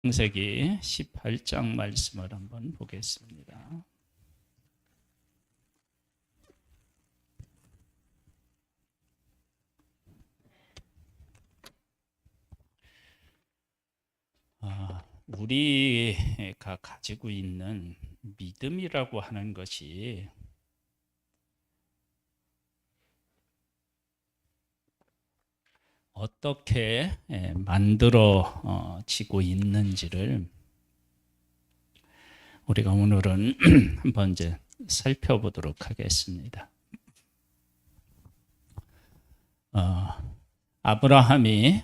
창세기 18장 말씀을 한번 보겠습니다. 우리가 가지고 있는 믿음이라고 하는 것이 어떻게 만들어지고 있는지를 우리가 오늘은 한번 이제 살펴보도록 하겠습니다. 아브라함이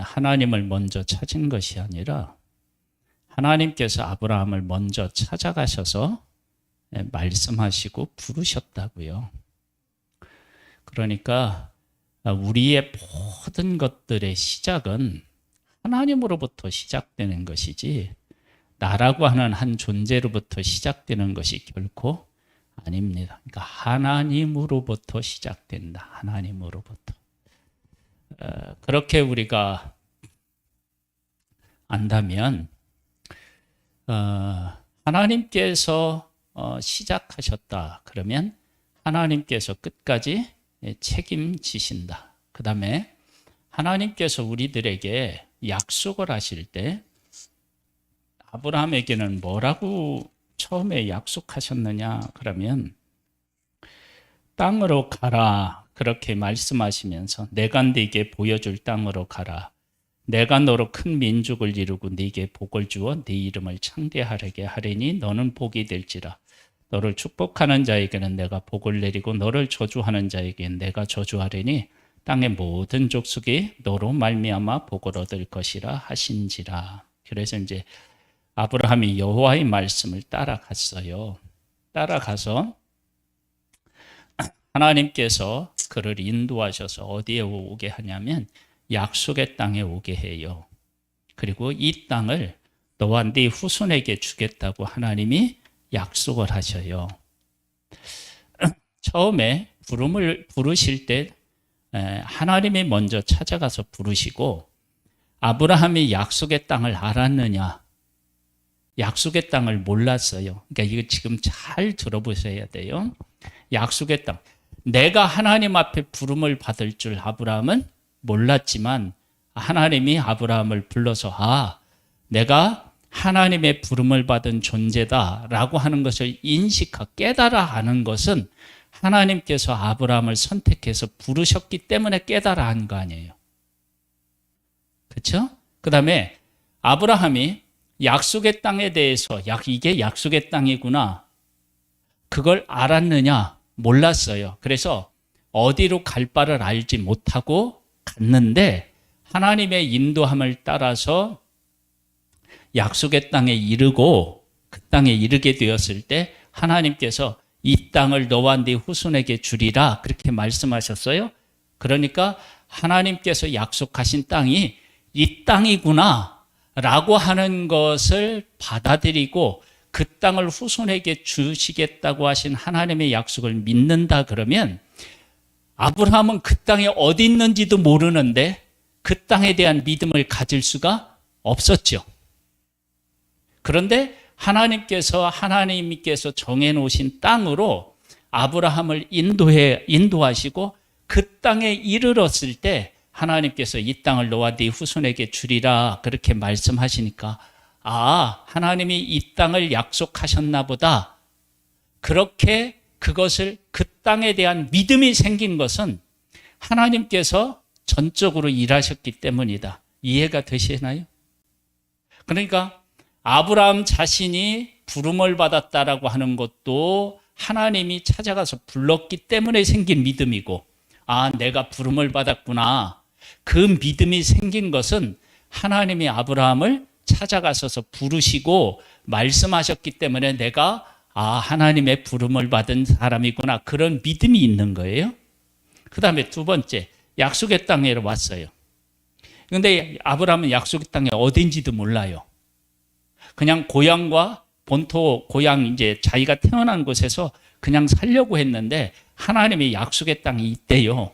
하나님을 먼저 찾은 것이 아니라 하나님께서 아브라함을 먼저 찾아가셔서 말씀하시고 부르셨다고요. 그러니까 우리의 모든 것들의 시작은 하나님으로부터 시작되는 것이지 나라고 하는 한 존재로부터 시작되는 것이 결코 아닙니다. 그러니까 하나님으로부터 시작된다. 하나님으로부터. 그렇게 우리가 안다면 하나님께서 시작하셨다. 그러면 하나님께서 끝까지 책임지신다. 그 다음에 하나님께서 우리들에게 약속을 하실 때 아브라함에게는 뭐라고 처음에 약속하셨느냐? 그러면 땅으로 가라. 그렇게 말씀하시면서 내가 네게 보여줄 땅으로 가라. 내가 너로 큰 민족을 이루고 네게 복을 주어 네 이름을 창대하게 하리니 너는 복이 될지라. 너를 축복하는 자에게는 내가 복을 내리고 너를 저주하는 자에게는 내가 저주하리니 땅의 모든 족속이 너로 말미암아 복을 얻을 것이라 하신지라. 그래서 이제 아브라함이 여호와의 말씀을 따라갔어요. 따라가서 하나님께서 그를 인도하셔서 어디에 오게 하냐면 약속의 땅에 오게 해요. 그리고 이 땅을 너와 네 후손에게 주겠다고 하나님이 약속을 하셔요. 처음에 부름을 부르실 때 하나님이 먼저 찾아가서 부르시고 아브라함이 약속의 땅을 알았느냐? 약속의 땅을 몰랐어요. 그러니까 이거 지금 잘 들어보셔야 돼요. 약속의 땅. 내가 하나님 앞에 부름을 받을 줄 아브라함은 몰랐지만 하나님이 아브라함을 불러서 내가 하나님의 부름을 받은 존재다라고 하는 것을 인식하고 깨달아 하는 것은 하나님께서 아브라함을 선택해서 부르셨기 때문에 깨달아 한 거 아니에요. 그렇죠? 그 다음에 아브라함이 약속의 땅에 대해서 이게 약속의 땅이구나. 그걸 알았느냐? 몰랐어요. 그래서 어디로 갈 바를 알지 못하고 갔는데 하나님의 인도함을 따라서 약속의 땅에 이르고 그 땅에 이르게 되었을 때 하나님께서 이 땅을 너와 네 후손에게 주리라 그렇게 말씀하셨어요. 그러니까 하나님께서 약속하신 땅이 이 땅이구나 라고 하는 것을 받아들이고 그 땅을 후손에게 주시겠다고 하신 하나님의 약속을 믿는다 그러면 아브라함은 그 땅에 어디 있는지도 모르는데 그 땅에 대한 믿음을 가질 수가 없었죠. 그런데 하나님께서 정해놓으신 땅으로 아브라함을 인도하시고 그 땅에 이르렀을 때 하나님께서 이 땅을 너와 네 후손에게 주리라 그렇게 말씀하시니까 하나님이 이 땅을 약속하셨나 보다. 그렇게 그것을 그 땅에 대한 믿음이 생긴 것은 하나님께서 전적으로 일하셨기 때문이다. 이해가 되시나요? 그러니까 아브라함 자신이 부름을 받았다라고 하는 것도 하나님이 찾아가서 불렀기 때문에 생긴 믿음이고 내가 부름을 받았구나. 그 믿음이 생긴 것은 하나님이 아브라함을 찾아가셔서 부르시고 말씀하셨기 때문에 내가 하나님의 부름을 받은 사람이구나. 그런 믿음이 있는 거예요. 그 다음에 두 번째, 약속의 땅에 왔어요. 그런데 아브라함은 약속의 땅이 어딘지도 몰라요. 그냥 고향과 본토, 고향 이제 자기가 태어난 곳에서 그냥 살려고 했는데 하나님의 약속의 땅이 있대요.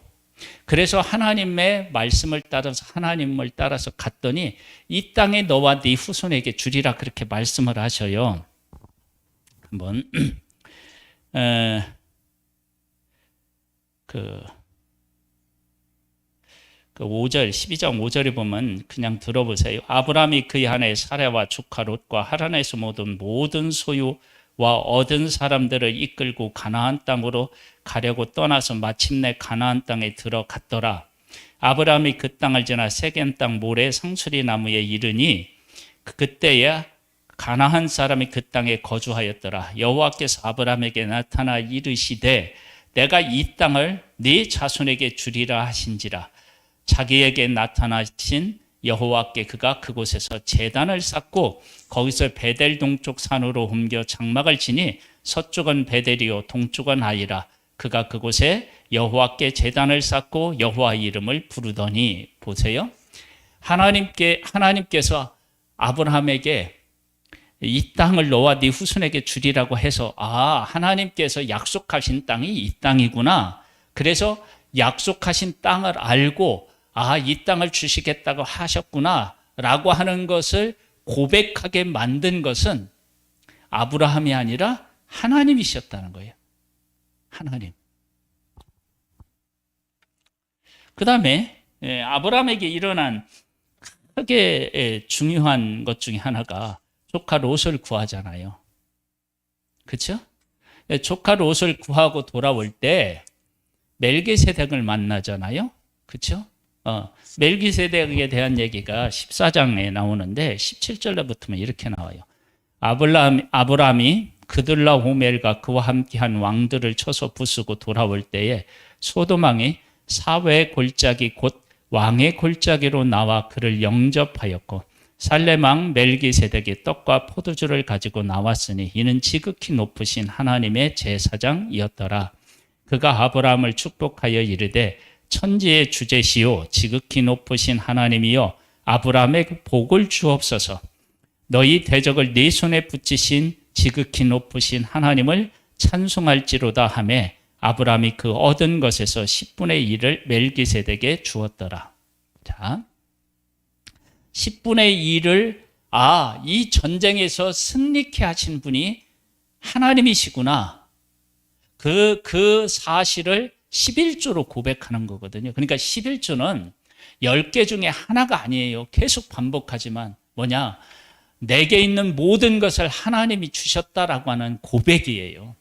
그래서 하나님의 말씀을 따라서 하나님을 따라서 갔더니 이 땅에 너와 네 후손에게 주리라 그렇게 말씀을 하셔요. 한번 그 5절 12장 5절에 보면 그냥 들어보세요. 아브라함이 그의 아내 사라와 조카 롯과 하란에서 모든 소유와 얻은 사람들을 이끌고 가나안 땅으로 가려고 떠나서 마침내 가나안 땅에 들어갔더라. 아브라함이 그 땅을 지나 세겜 땅 모래 상수리 나무에 이르니 그때야 가나안 사람이 그 땅에 거주하였더라. 여호와께서 아브라함에게 나타나 이르시되 내가 이 땅을 네 자손에게 주리라 하신지라. 자기에게 나타나신 여호와께 그가 그곳에서 제단을 쌓고 거기서 베델 동쪽 산으로 옮겨 장막을 지니 서쪽은 베델이요 동쪽은 아이라. 그가 그곳에 여호와께 제단을 쌓고 여호와 이름을 부르더니. 보세요. 하나님께서 아브라함에게 이 땅을 너와 네 후손에게 주리라고 해서 하나님께서 약속하신 땅이 이 땅이구나. 그래서 약속하신 땅을 알고 이 땅을 주시겠다고 하셨구나 라고 하는 것을 고백하게 만든 것은 아브라함이 아니라 하나님이셨다는 거예요. 하나님. 그 다음에 아브라함에게 일어난 크게 중요한 것 중에 하나가 조카 롯을 구하잖아요. 그렇죠? 조카 롯을 구하고 돌아올 때 멜기세덱을 만나잖아요. 그렇죠? 멜기세덱에 대한 얘기가 14장에 나오는데 17절에 붙으면 이렇게 나와요. 아브라함이 그들라오멜과 그와 함께한 왕들을 쳐서 부수고 돌아올 때에 소돔왕이 사외의 골짜기 곧 왕의 골짜기로 나와 그를 영접하였고 살렘왕 멜기세덱이 떡과 포도주를 가지고 나왔으니 이는 지극히 높으신 하나님의 제사장이었더라. 그가 아브라함을 축복하여 이르되 천지의 주제시요 지극히 높으신 하나님이여 아브라함에게 복을 주옵소서. 너희 대적을 네 손에 붙이신 지극히 높으신 하나님을 찬송할지로다 하며 아브라함이 그 얻은 것에서 10분의 1을 멜기세덱에게 주었더라. 자, 10분의 1을 이 전쟁에서 승리케 하신 분이 하나님이시구나. 그 사실을 11조로 고백하는 거거든요. 그러니까 11조는 10개 중에 하나가 아니에요. 계속 반복하지만 뭐냐? 내게 있는 모든 것을 하나님이 주셨다라고 하는 고백이에요.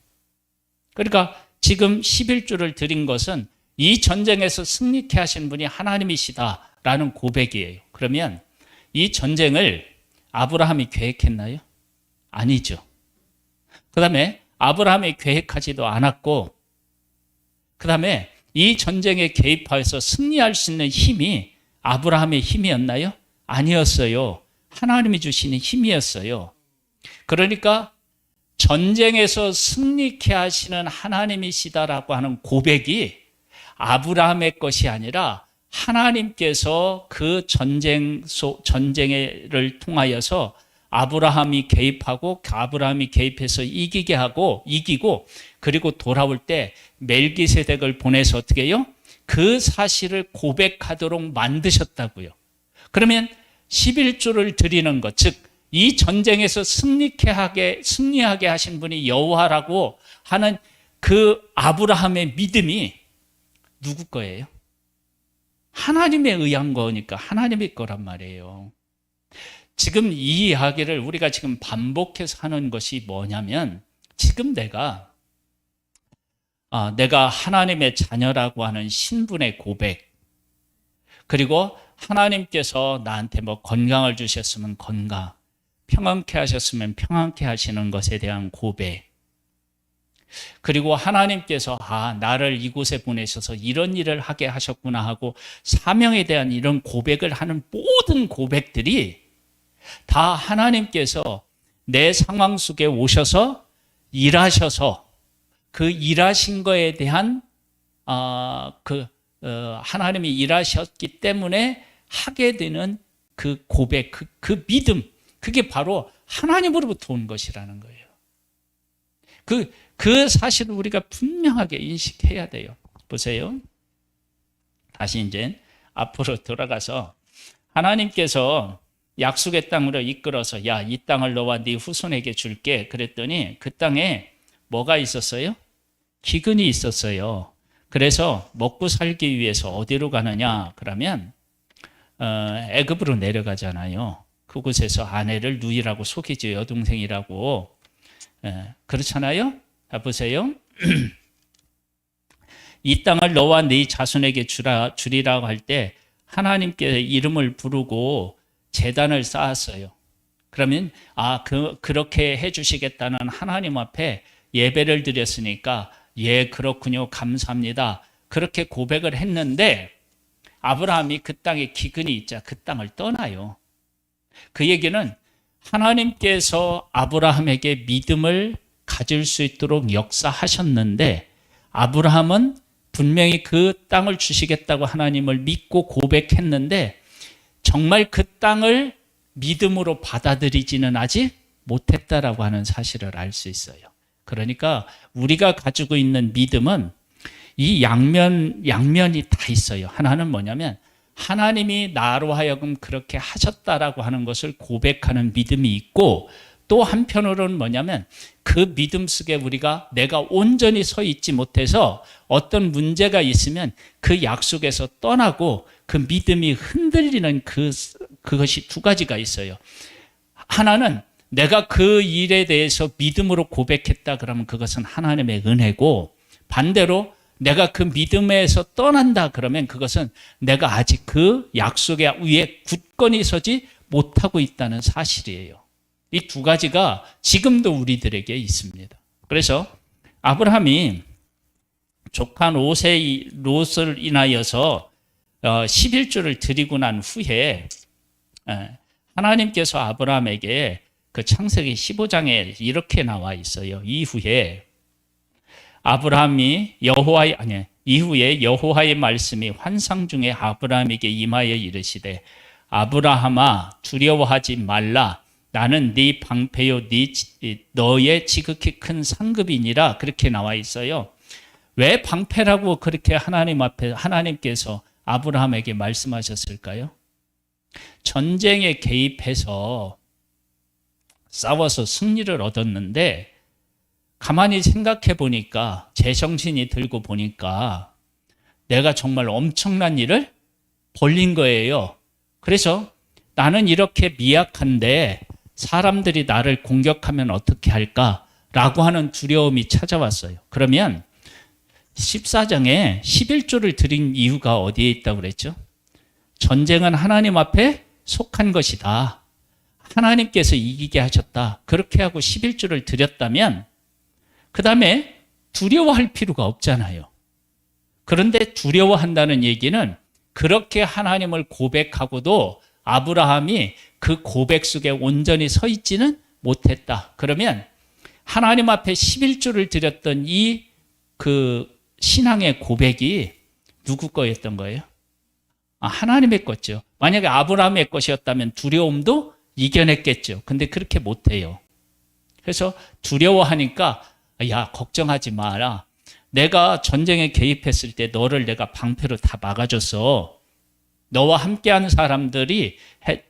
그러니까 지금 11조를 드린 것은 이 전쟁에서 승리케 하신 분이 하나님이시다라는 고백이에요. 그러면 이 전쟁을 아브라함이 계획했나요? 아니죠. 그 다음에 아브라함이 계획하지도 않았고 그 다음에 이 전쟁에 개입하여서 승리할 수 있는 힘이 아브라함의 힘이었나요? 아니었어요. 하나님이 주시는 힘이었어요. 그러니까 전쟁에서 승리케 하시는 하나님이시다라고 하는 고백이 아브라함의 것이 아니라 하나님께서 그 전쟁을 통하여서 아브라함이 개입하고 아브라함이 개입해서 이기고 그리고 돌아올 때 멜기세덱을 보내서 어떻게 해요? 그 사실을 고백하도록 만드셨다고요. 그러면 11조를 드리는 것, 즉 이 전쟁에서 승리하게 하신 분이 여호와라고 하는 그 아브라함의 믿음이 누구 거예요? 하나님에 의한 거니까 하나님의 거란 말이에요. 지금 이 이야기를 우리가 지금 반복해서 하는 것이 뭐냐면 지금 내가 하나님의 자녀라고 하는 신분의 고백, 그리고 하나님께서 나한테 건강을 주셨으면 건강, 평안케 하셨으면 평안케 하시는 것에 대한 고백, 그리고 하나님께서 나를 이곳에 보내셔서 이런 일을 하게 하셨구나 하고 사명에 대한 이런 고백을 하는 모든 고백들이 다 하나님께서 내 상황 속에 오셔서 일하셔서 그 일하신 거에 대한 하나님이 일하셨기 때문에 하게 되는 그 고백, 그 믿음, 그게 바로 하나님으로부터 온 것이라는 거예요. 그 사실을 우리가 분명하게 인식해야 돼요. 보세요. 다시 이제 앞으로 돌아가서 하나님께서 약속의 땅으로 이끌어서 야, 이 땅을 너와 네 후손에게 줄게 그랬더니 그 땅에 뭐가 있었어요? 기근이 있었어요. 그래서 먹고 살기 위해서 어디로 가느냐 그러면 애굽으로 내려가잖아요. 그곳에서 아내를 누이라고 속이죠. 여동생이라고. 그렇잖아요. 자, 보세요. 이 땅을 너와 네 자손에게 주리라고 할 때 하나님께 이름을 부르고 제단을 쌓았어요. 그러면 그렇게 해주시겠다는 하나님 앞에 예배를 드렸으니까 예, 그렇군요, 감사합니다, 그렇게 고백을 했는데 아브라함이 그 땅에 기근이 있자 그 땅을 떠나요. 그 얘기는 하나님께서 아브라함에게 믿음을 가질 수 있도록 역사하셨는데 아브라함은 분명히 그 땅을 주시겠다고 하나님을 믿고 고백했는데 정말 그 땅을 믿음으로 받아들이지는 아직 못했다라고 하는 사실을 알 수 있어요. 그러니까 우리가 가지고 있는 믿음은 이 양면이 다 있어요. 하나는 뭐냐면 하나님이 나로 하여금 그렇게 하셨다라고 하는 것을 고백하는 믿음이 있고 또 한편으로는 뭐냐면 그 믿음 속에 우리가 내가 온전히 서 있지 못해서 어떤 문제가 있으면 그 약속에서 떠나고 그 믿음이 흔들리는 그것이 두 가지가 있어요. 하나는 내가 그 일에 대해서 믿음으로 고백했다 그러면 그것은 하나님의 은혜고 반대로 내가 그 믿음에서 떠난다 그러면 그것은 내가 아직 그 약속의 위에 굳건히 서지 못하고 있다는 사실이에요. 이 두 가지가 지금도 우리들에게 있습니다. 그래서 아브라함이 조카 롯을 인하여서 11조를 드리고 난 후에 하나님께서 아브라함에게 그 창세기 15장에 이렇게 나와 있어요. 이후에 여호와의 말씀이 환상 중에 아브라함에게 임하여 이르시되 아브라함아 두려워하지 말라 나는 네 방패요 너의 지극히 큰 상급이니라 그렇게 나와 있어요. 왜 방패라고 그렇게 하나님 앞에 하나님께서 아브라함에게 말씀하셨을까요? 전쟁에 개입해서 싸워서 승리를 얻었는데 가만히 생각해 보니까 제정신이 들고 보니까 내가 정말 엄청난 일을 벌린 거예요. 그래서 나는 이렇게 미약한데 사람들이 나를 공격하면 어떻게 할까라고 하는 두려움이 찾아왔어요. 그러면 14장에 11조를 드린 이유가 어디에 있다고 그랬죠? 전쟁은 하나님 앞에 속한 것이다. 하나님께서 이기게 하셨다. 그렇게 하고 11조를 드렸다면 그 다음에 두려워할 필요가 없잖아요. 그런데 두려워한다는 얘기는 그렇게 하나님을 고백하고도 아브라함이 그 고백 속에 온전히 서 있지는 못했다. 그러면 하나님 앞에 11조를 드렸던 그 신앙의 고백이 누구 거였던 거예요? 하나님의 거죠. 만약에 아브라함의 것이었다면 두려움도 이겨냈겠죠. 근데 그렇게 못해요. 그래서 두려워하니까 야, 걱정하지 마라. 내가 전쟁에 개입했을 때 너를 내가 방패로 다 막아줬어. 너와 함께하는 사람들이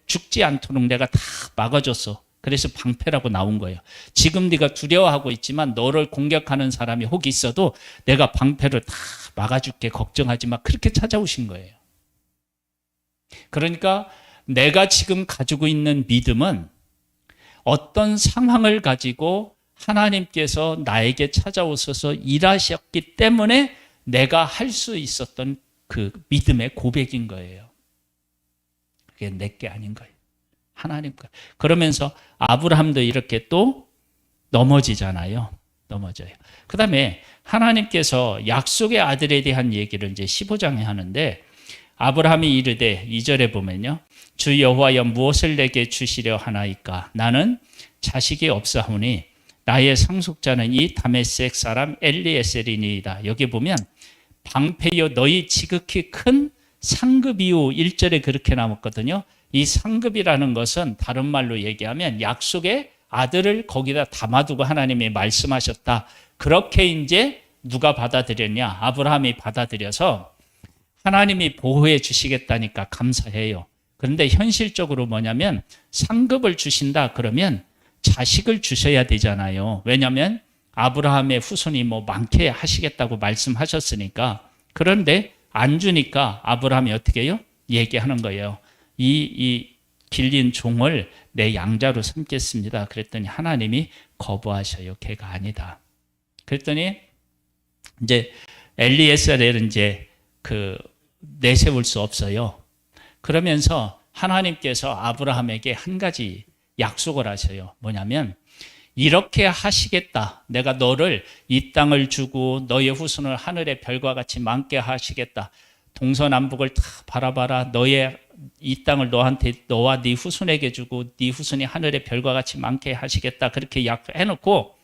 죽지 않도록 내가 다 막아줬어. 그래서 방패라고 나온 거예요. 지금 네가 두려워하고 있지만 너를 공격하는 사람이 혹 있어도 내가 방패로 다 막아줄게. 걱정하지 마. 그렇게 찾아오신 거예요. 그러니까 내가 지금 가지고 있는 믿음은 어떤 상황을 가지고 하나님께서 나에게 찾아오셔서 일하셨기 때문에 내가 할 수 있었던 그 믿음의 고백인 거예요. 그게 내게 아닌 거예요. 하나님 거. 그러면서 아브라함도 이렇게 또 넘어지잖아요. 넘어져요. 그 다음에 하나님께서 약속의 아들에 대한 얘기를 이제 15장에 하는데 아브라함이 이르되 2절에 보면요. 주 여호와여 무엇을 내게 주시려 하나이까? 나는 자식이 없사오니 나의 상속자는 이 다메섹 사람 엘리에셀이니이다. 여기 보면 방패여 너희 지극히 큰 상급이요 1절에 그렇게 나왔거든요. 이 상급이라는 것은 다른 말로 얘기하면 약속의 아들을 거기다 담아두고 하나님이 말씀하셨다. 그렇게 이제 누가 받아들였냐? 아브라함이 받아들여서 하나님이 보호해 주시겠다니까 감사해요. 그런데 현실적으로 뭐냐면 상급을 주신다 그러면 자식을 주셔야 되잖아요. 왜냐하면 아브라함의 후손이 뭐 많게 하시겠다고 말씀하셨으니까. 그런데 안 주니까 아브라함이 어떻게 해요? 얘기하는 거예요. 이 길린 종을 내 양자로 삼겠습니다. 그랬더니 하나님이 거부하셔요. 걔가 아니다. 그랬더니 이제 엘리에셀을 이제 내세울 수 없어요. 그러면서 하나님께서 아브라함에게 한 가지 약속을 하셔요. 뭐냐면 이렇게 하시겠다. 내가 너를 이 땅을 주고 너의 후손을 하늘의 별과 같이 많게 하시겠다. 동서남북을 다 바라봐라. 너의 이 땅을 너와 네 후손에게 주고 네 후손이 하늘의 별과 같이 많게 하시겠다. 그렇게 약속해놓고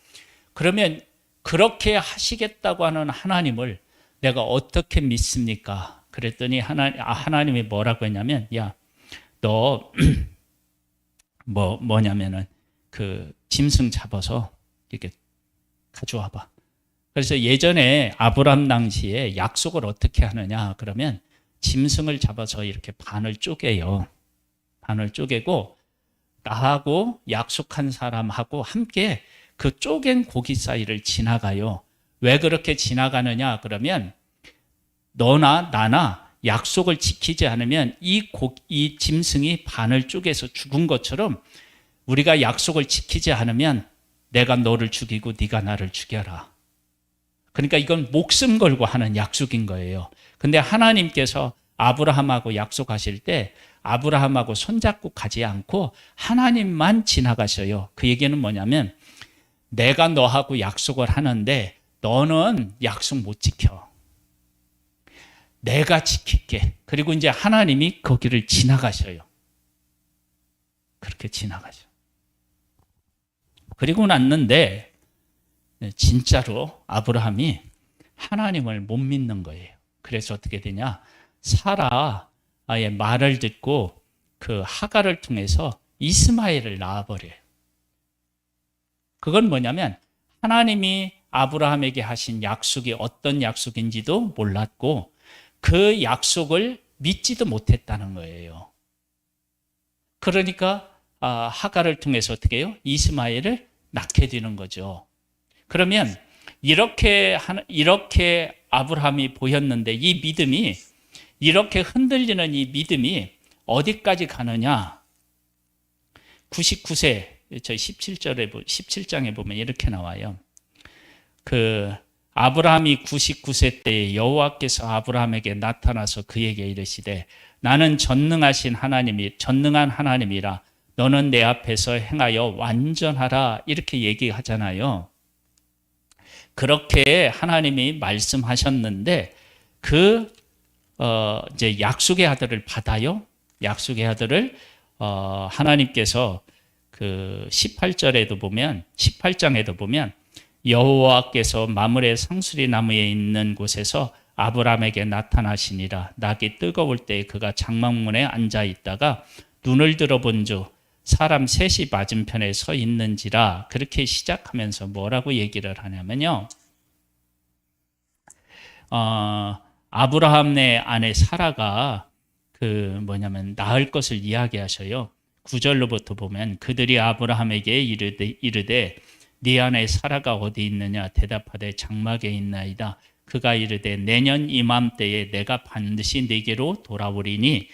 그러면 그렇게 하시겠다고 하는 하나님을 내가 어떻게 믿습니까? 그랬더니 하나님이 뭐라고 했냐면 야, 너 뭐냐면은 짐승 잡아서 이렇게 가져와봐. 그래서 예전에 아브람 당시에 약속을 어떻게 하느냐 그러면 짐승을 잡아서 이렇게 반을 쪼개요. 반을 쪼개고 나하고 약속한 사람하고 함께 그 쪼갠 고기 사이를 지나가요. 왜 그렇게 지나가느냐 그러면 너나 나나 약속을 지키지 않으면 이 짐승이 반을 쪼개서 죽은 것처럼 우리가 약속을 지키지 않으면 내가 너를 죽이고 네가 나를 죽여라. 그러니까 이건 목숨 걸고 하는 약속인 거예요. 근데 하나님께서 아브라함하고 약속하실 때 아브라함하고 손잡고 가지 않고 하나님만 지나가셔요. 그 얘기는 뭐냐면 내가 너하고 약속을 하는데 너는 약속 못 지켜. 내가 지킬게. 그리고 이제 하나님이 거기를 지나가셔요. 그렇게 지나가죠. 그리고 났는데 진짜로 아브라함이 하나님을 못 믿는 거예요. 그래서 어떻게 되냐? 사라의 말을 듣고 그 하갈을 통해서 이스마엘을 낳아버려요. 그건 뭐냐면 하나님이 아브라함에게 하신 약속이 어떤 약속인지도 몰랐고 그 약속을 믿지도 못했다는 거예요. 그러니까 하갈을 통해서 어떻게 해요? 이스마엘을 낳게 되는 거죠. 그러면 이렇게 아브라함이 보였는데 이 믿음이 이렇게 흔들리는 이 믿음이 어디까지 가느냐? 99세 저희 17장에 보면 이렇게 나와요. 아브라함이 99세 때에 여호와께서 아브라함에게 나타나서 그에게 이르시되 나는 전능한 하나님이라 너는 내 앞에서 행하여 완전하라 이렇게 얘기하잖아요. 그렇게 하나님이 말씀하셨는데 이제 약속의 아들을 받아요. 약속의 아들을 하나님께서 18장에도 보면 여호와께서 마므레 상수리 나무에 있는 곳에서 아브라함에게 나타나시니라. 낙이 뜨거울 때 그가 장막문에 앉아 있다가 눈을 들어본즉 사람 셋이 맞은편에 서 있는지라. 그렇게 시작하면서 뭐라고 얘기를 하냐면요. 아브라함의 아내 사라가 낳을 것을 이야기하셔요. 9절로부터 보면 그들이 아브라함에게 이르되 네 아내 사라가 어디 있느냐 대답하되 장막에 있나이다. 그가 이르되 내년 이맘때에 내가 반드시 네게로 돌아오리니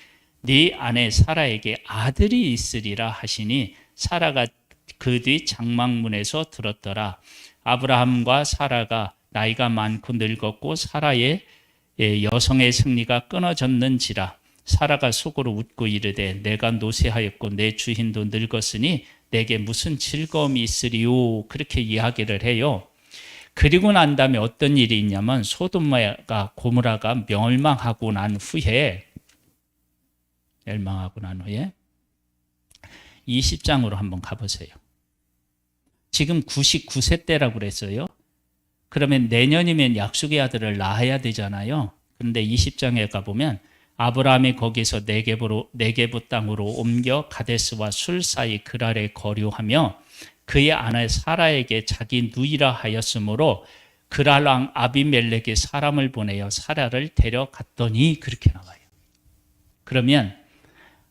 네 아내 사라에게 아들이 있으리라 하시니 사라가 그 뒤 장막문에서 들었더라. 아브라함과 사라가 나이가 많고 늙었고 사라의 여성의 승리가 끊어졌는지라. 사라가 속으로 웃고 이르되 내가 노쇠하였고 내 주인도 늙었으니 내게 무슨 즐거움이 있으리요. 그렇게 이야기를 해요. 그리고 난 다음에 어떤 일이 있냐면 소돔과 고모라가 멸망하고 난 후에 20장으로 한번 가보세요. 지금 99세 때라고 그랬어요. 그러면 내년이면 약속의 아들을 낳아야 되잖아요. 그런데 20장에 가보면 아브라함이 거기서 네게부 땅으로 옮겨 가데스와 술 사이 그랄에 거류하며 그의 아내 사라에게 자기 누이라 하였으므로 그랄 왕 아비멜렉이 사람을 보내어 사라를 데려갔더니 그렇게 나와요. 그러면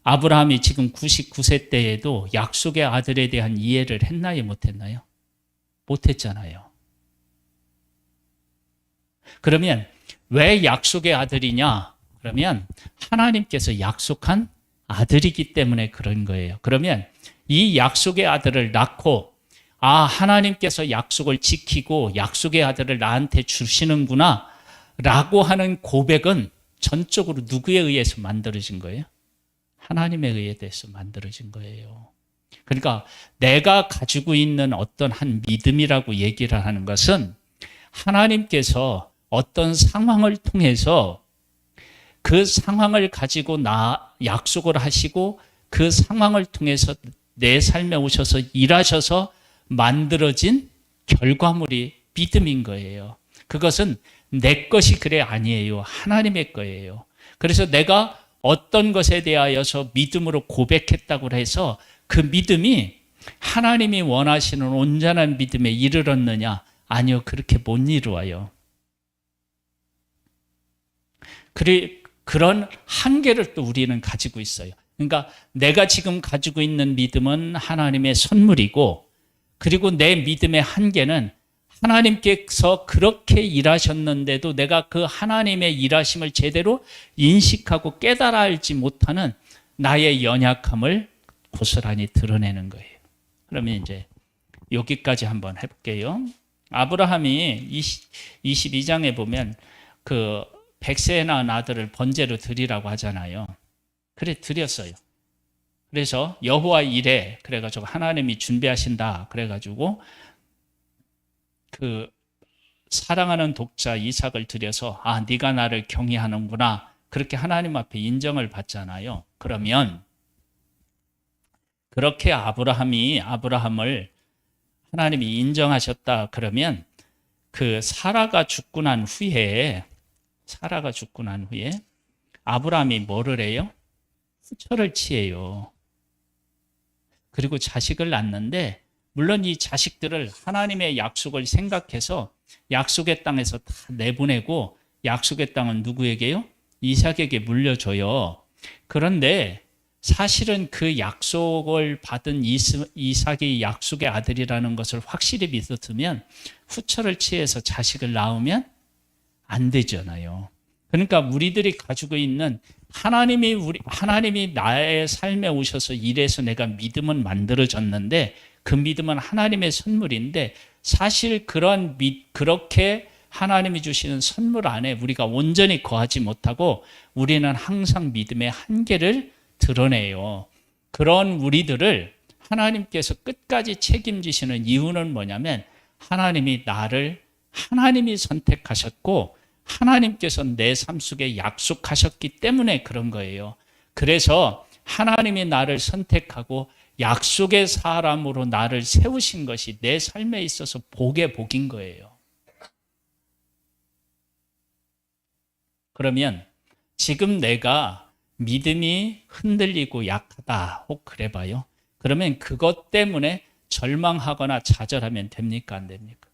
아브라함이 지금 99세 때에도 약속의 아들에 대한 이해를 했나요? 못했나요? 못했잖아요. 그러면 왜 약속의 아들이냐? 그러면 하나님께서 약속한 아들이기 때문에 그런 거예요. 그러면 이 약속의 아들을 낳고 하나님께서 약속을 지키고 약속의 아들을 나한테 주시는구나 라고 하는 고백은 전적으로 누구에 의해서 만들어진 거예요? 하나님에 의해서 만들어진 거예요. 그러니까 내가 가지고 있는 어떤 한 믿음이라고 얘기를 하는 것은 하나님께서 어떤 상황을 통해서 그 상황을 가지고 약속을 하시고 그 상황을 통해서 내 삶에 오셔서 일하셔서 만들어진 결과물이 믿음인 거예요. 그것은 내 것이 그래 아니에요. 하나님의 거예요. 그래서 내가 어떤 것에 대하여서 믿음으로 고백했다고 해서 그 믿음이 하나님이 원하시는 온전한 믿음에 이르렀느냐? 아니요. 그렇게 못 이루어요. 그런 한계를 또 우리는 가지고 있어요. 그러니까 내가 지금 가지고 있는 믿음은 하나님의 선물이고, 그리고 내 믿음의 한계는 하나님께서 그렇게 일하셨는데도 내가 그 하나님의 일하심을 제대로 인식하고 깨달아 알지 못하는 나의 연약함을 고스란히 드러내는 거예요. 그러면 이제 여기까지 한번 해볼게요. 아브라함이 22장에 보면 그 100세에 낳은 아들을 번제로 드리라고 하잖아요. 그래 드렸어요. 그래서 여호와 이레 그래가지고 하나님이 준비하신다 그래가지고 그 사랑하는 독자 이삭을 드려서 네가 나를 경외하는구나 그렇게 하나님 앞에 인정을 받잖아요. 그러면 그렇게 아브라함을 하나님이 인정하셨다 그러면 그 사라가 죽고 난 후에 아브라함이 뭐를 해요? 후처를 취해요. 그리고 자식을 낳는데 물론 이 자식들을 하나님의 약속을 생각해서 약속의 땅에서 다 내보내고 약속의 땅은 누구에게요? 이삭에게 물려줘요. 그런데 사실은 그 약속을 받은 이삭이 약속의 아들이라는 것을 확실히 믿었으면 후처를 취해서 자식을 낳으면 안 되잖아요. 그러니까 우리들이 가지고 있는 하나님이 나의 삶에 오셔서 이래서 내가 믿음은 만들어졌는데 그 믿음은 하나님의 선물인데 사실 그렇게 하나님이 주시는 선물 안에 우리가 온전히 거하지 못하고 우리는 항상 믿음의 한계를 드러내요. 그런 우리들을 하나님께서 끝까지 책임지시는 이유는 뭐냐면 하나님이 선택하셨고 하나님께서 내 삶 속에 약속하셨기 때문에 그런 거예요. 그래서 하나님이 나를 선택하고 약속의 사람으로 나를 세우신 것이 내 삶에 있어서 복의 복인 거예요. 그러면 지금 내가 믿음이 흔들리고 약하다 혹 그래봐요. 그러면 그것 때문에 절망하거나 좌절하면 됩니까? 안 됩니까?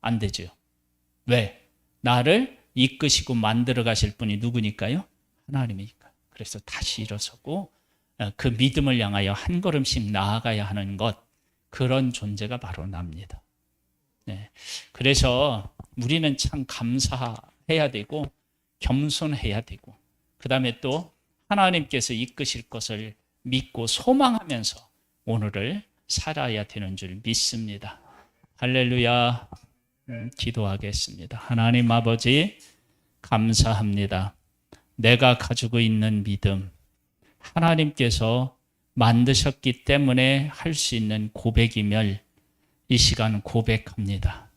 안 되죠. 왜? 나를 이끄시고 만들어 가실 분이 누구니까요? 하나님이니까. 그래서 다시 일어서고 그 믿음을 향하여 한 걸음씩 나아가야 하는 것, 그런 존재가 바로 납니다. 네. 그래서 우리는 참 감사해야 되고 겸손해야 되고 그 다음에 또 하나님께서 이끄실 것을 믿고 소망하면서 오늘을 살아야 되는 줄 믿습니다. 할렐루야. 기도하겠습니다. 하나님 아버지 감사합니다. 내가 가지고 있는 믿음 하나님께서 만드셨기 때문에 할 수 있는 고백임을 이 시간 고백합니다.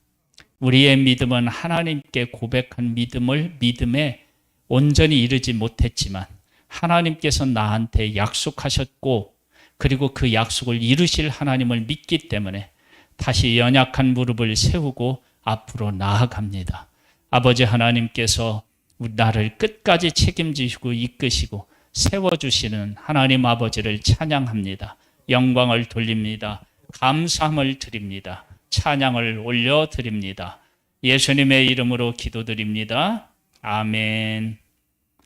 우리의 믿음은 하나님께 고백한 믿음에 온전히 이르지 못했지만 하나님께서 나한테 약속하셨고 그리고 그 약속을 이루실 하나님을 믿기 때문에 다시 연약한 무릎을 세우고 앞으로 나아갑니다. 아버지 하나님께서 나를 끝까지 책임지시고 이끄시고 세워주시는 하나님 아버지를 찬양합니다. 영광을 돌립니다. 감사함을 드립니다. 찬양을 올려드립니다. 예수님의 이름으로 기도드립니다. 아멘.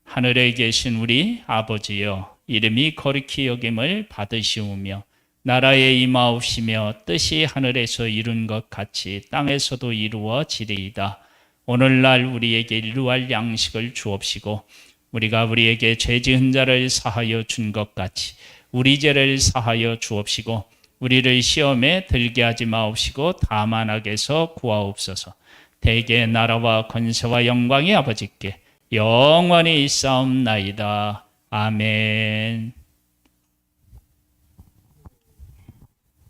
하늘에 계신 우리 아버지여, 이름이 거룩히 여김을 받으시오며 나라에 임하옵시며 뜻이 하늘에서 이룬 것 같이 땅에서도 이루어지리이다. 오늘날 우리에게 일루할 양식을 주옵시고 우리가 우리에게 죄 지은 자를 사하여 준 것 같이 우리 죄를 사하여 주옵시고 우리를 시험에 들게 하지 마옵시고 다만 악에서 구하옵소서. 대개 나라와 권세와 영광이 아버지께 영원히 있사옵나이다. 아멘.